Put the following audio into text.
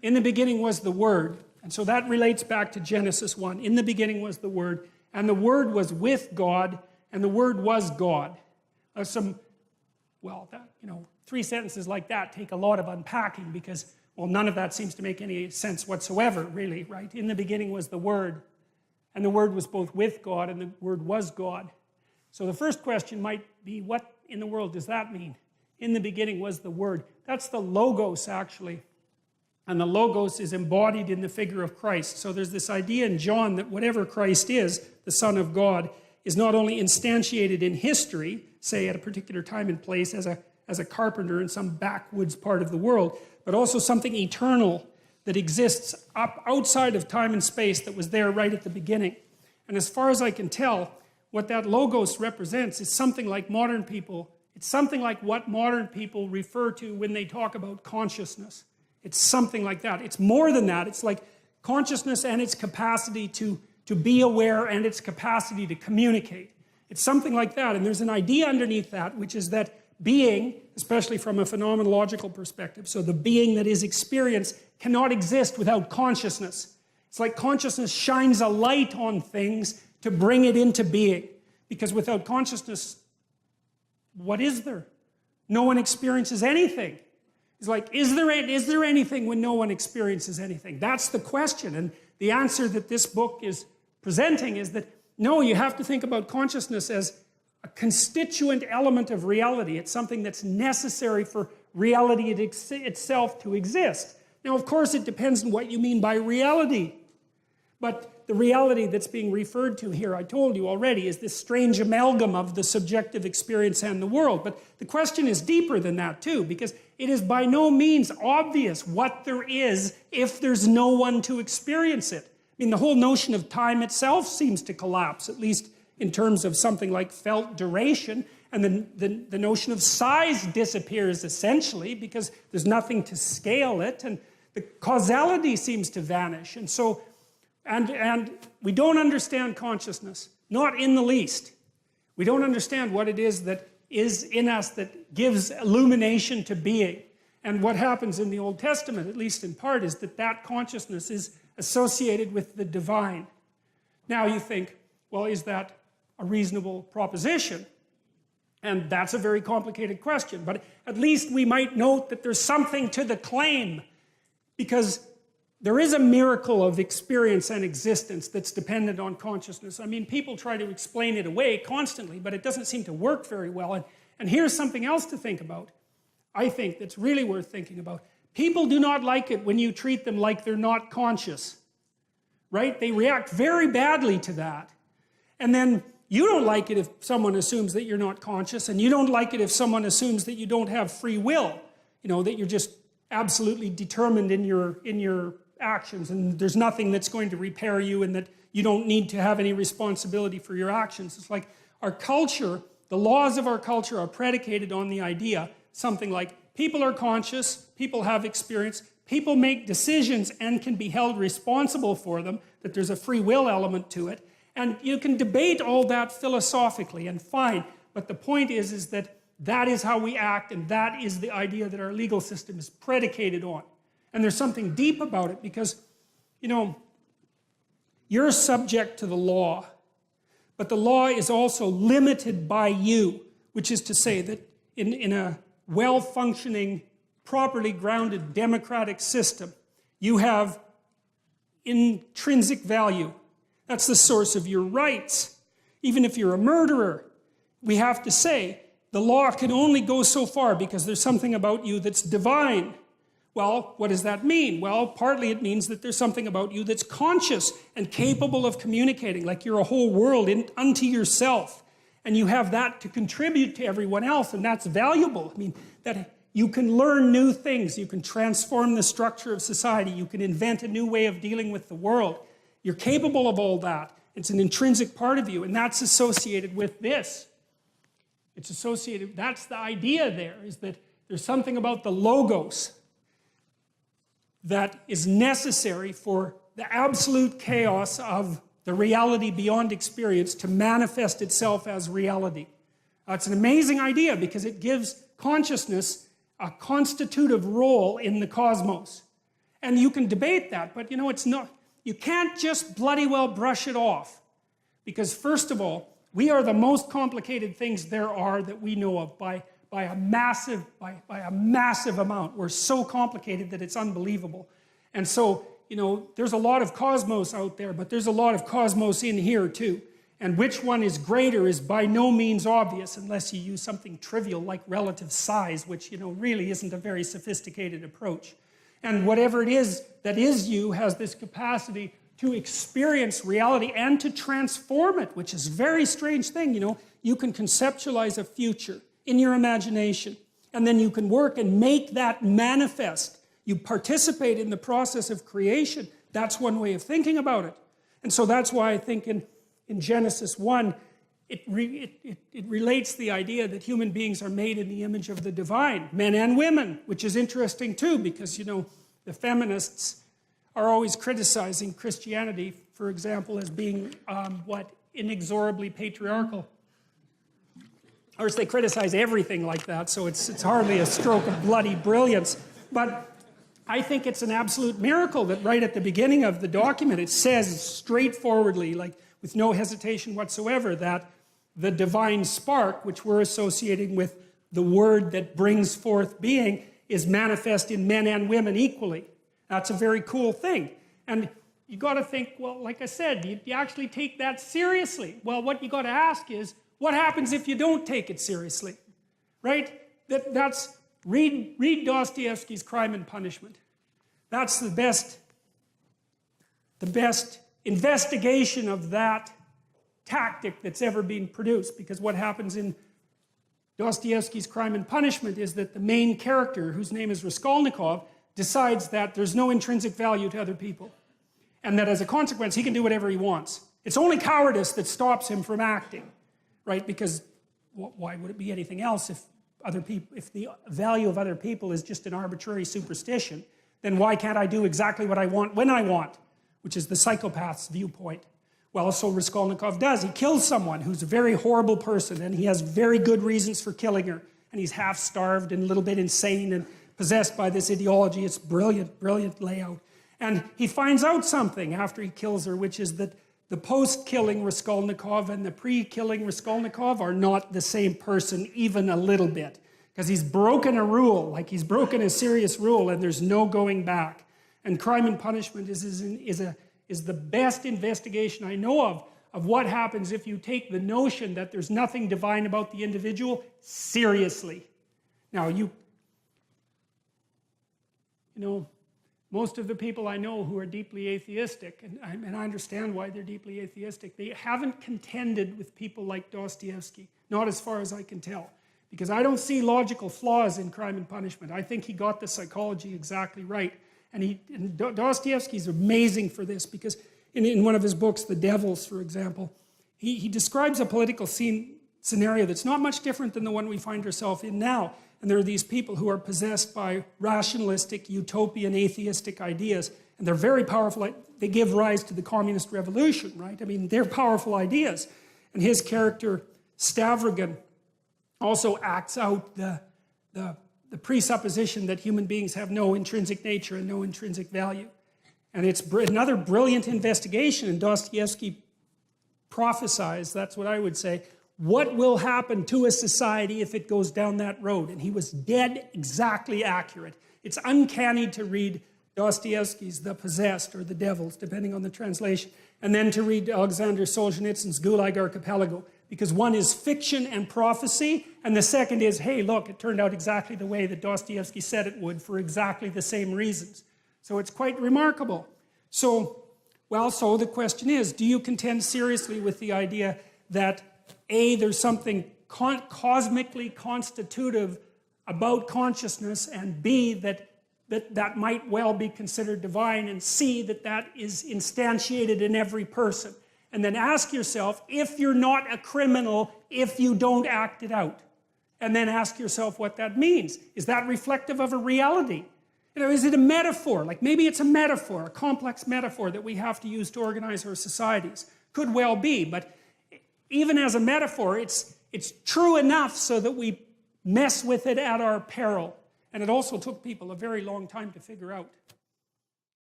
In the beginning was the Word. And so that relates back to Genesis 1. In the beginning was the Word, and the Word was with God, and the Word was God. Three sentences like that take a lot of unpacking because, well, none of that seems to make any sense whatsoever, really, right? In the beginning was the Word, and the Word was both with God, and the Word was God. So the first question might be, what in the world does that mean? In the beginning was the Word. That's the Logos, actually. And the Logos is embodied in the figure of Christ. So there's this idea in John that whatever Christ is, the Son of God, is not only instantiated in history, say at a particular time and place as a carpenter in some backwoods part of the world, but also something eternal that exists up outside of time and space that was there right at the beginning. And as far as I can tell, what that Logos represents is something like modern people. It's something like what modern people refer to when they talk about consciousness. It's something like that. It's more than that. It's like consciousness and its capacity to be aware and its capacity to communicate. It's something like that. And there's an idea underneath that, which is that being, especially from a phenomenological perspective, so the being that is experience cannot exist without consciousness. It's like consciousness shines a light on things to bring it into being. Because without consciousness, what is there? No one experiences anything. It's like, is there anything when no one experiences anything? That's the question. And the answer that this book is presenting is that, no, you have to think about consciousness as a constituent element of reality. It's something that's necessary for reality itself to exist. Now, of course, it depends on what you mean by reality. But the reality that's being referred to here, I told you already, is this strange amalgam of the subjective experience and the world. But the question is deeper than that too, because it is by no means obvious what there is if there's no one to experience it. I mean, the whole notion of time itself seems to collapse, at least in terms of something like felt duration. And the notion of size disappears essentially because there's nothing to scale it. And the causality seems to vanish. And so, and we don't understand consciousness, not in the least. We don't understand what it is that is in us that gives illumination to being. And what happens in the Old Testament, at least in part, is that that consciousness is associated with the divine. Now you think, well, is that a reasonable proposition? And that's a very complicated question. But at least we might note that there's something to the claim, because there is a miracle of experience and existence that's dependent on consciousness. I mean, people try to explain it away constantly, but it doesn't seem to work very well. And here's something else to think about, I think, that's really worth thinking about. People do not like it when you treat them like they're not conscious, right? They react very badly to that. And then you don't like it if someone assumes that you're not conscious, and you don't like it if someone assumes that you don't have free will, you know, that you're just absolutely determined in your actions, and there's nothing that's going to repair you, and that you don't need to have any responsibility for your actions. It's like our culture, the laws of our culture are predicated on the idea, something like people are conscious, people have experience, people make decisions and can be held responsible for them, that there's a free will element to it. And you can debate all that philosophically, and fine, but the point is that that is how we act, and that is the idea that our legal system is predicated on. And there's something deep about it because, you know, you're subject to the law, but the law is also limited by you, which is to say that in a well-functioning, properly grounded democratic system, you have intrinsic value. That's the source of your rights. Even if you're a murderer, we have to say the law can only go so far because there's something about you that's divine. Well, what does that mean? Well, partly it means that there's something about you that's conscious and capable of communicating, like you're a whole world unto yourself. And you have that to contribute to everyone else, and that's valuable. I mean, that you can learn new things, you can transform the structure of society, you can invent a new way of dealing with the world. You're capable of all that. It's an intrinsic part of you, and that's associated with this. It's associated, that's the idea there, is that there's something about the Logos that is necessary for the absolute chaos of the reality beyond experience to manifest itself as reality. It's an amazing idea because it gives consciousness a constitutive role in the cosmos. And you can debate that, but you know, it's not, you can't just bloody well brush it off. Because first of all, we are the most complicated things there are that we know of by a massive amount. We're so complicated that it's unbelievable. And so, you know, there's a lot of cosmos out there, but there's a lot of cosmos in here too. And which one is greater is by no means obvious unless you use something trivial like relative size, which, you know, really isn't a very sophisticated approach. And whatever it is that is you has this capacity to experience reality and to transform it, which is a very strange thing, you know. You can conceptualize a future in your imagination, and then you can work and make that manifest. You participate in the process of creation. That's one way of thinking about it. And so that's why I think in Genesis 1, it relates the idea that human beings are made in the image of the divine, men and women, which is interesting too, because, you know, the feminists are always criticizing Christianity, for example, as being, inexorably patriarchal. Of course, they criticize everything like that, so it's hardly a stroke of bloody brilliance. But I think it's an absolute miracle that right at the beginning of the document, it says straightforwardly, like with no hesitation whatsoever, that the divine spark, which we're associating with the word that brings forth being, is manifest in men and women equally. That's a very cool thing. And you got to think, well, like I said, you actually take that seriously. Well, what you got to ask is, what happens if you don't take it seriously? Right? Read Dostoevsky's Crime and Punishment. That's the best investigation of that tactic that's ever been produced. Because what happens in Dostoevsky's Crime and Punishment is that the main character, whose name is Raskolnikov, decides that there's no intrinsic value to other people. And that as a consequence, he can do whatever he wants. It's only cowardice that stops him from acting, right? Because why would it be anything else if the value of other people is just an arbitrary superstition? Then why can't I do exactly what I want when I want? Which is the psychopath's viewpoint. Well, so Raskolnikov does. He kills someone who's a very horrible person, and he has very good reasons for killing her. And he's half-starved and a little bit insane and possessed by this ideology. It's brilliant, brilliant layout. And he finds out something after he kills her, which is that the post-killing Raskolnikov and the pre-killing Raskolnikov are not the same person even a little bit. Because he's broken a rule, like he's broken a serious rule, and there's no going back. And Crime and Punishment is the best investigation I know of what happens if you take the notion that there's nothing divine about the individual seriously. Now, you know, most of the people I know who are deeply atheistic, and I understand why they're deeply atheistic, they haven't contended with people like Dostoevsky, not as far as I can tell. Because I don't see logical flaws in Crime and Punishment. I think he got the psychology exactly right. And Dostoevsky's amazing for this, because in one of his books, The Devils, for example, he describes a political scenario that's not much different than the one we find ourselves in now. And there are these people who are possessed by rationalistic, utopian, atheistic ideas. And they're very powerful. They give rise to the communist revolution, right? I mean, they're powerful ideas. And his character, Stavrogan, also acts out the presupposition that human beings have no intrinsic nature and no intrinsic value. And it's another brilliant investigation, and Dostoevsky prophesies, that's what I would say, what will happen to a society if it goes down that road? And he was dead exactly accurate. It's uncanny to read Dostoevsky's The Possessed or The Devils, depending on the translation, and then to read Alexander Solzhenitsyn's Gulag Archipelago, because one is fiction and prophecy, and the second is, hey, look, it turned out exactly the way that Dostoevsky said it would for exactly the same reasons. So it's quite remarkable. So the question is, do you contend seriously with the idea that A, there's something cosmically constitutive about consciousness, and B, that might well be considered divine, and C, that is instantiated in every person? And then ask yourself if you're not a criminal if you don't act it out. And then ask yourself what that means. Is that reflective of a reality? You know, is it a metaphor? Like maybe it's a metaphor, a complex metaphor that we have to use to organize our societies. Could well be, but even as a metaphor, it's true enough so that we mess with it at our peril. And it also took people a very long time to figure out.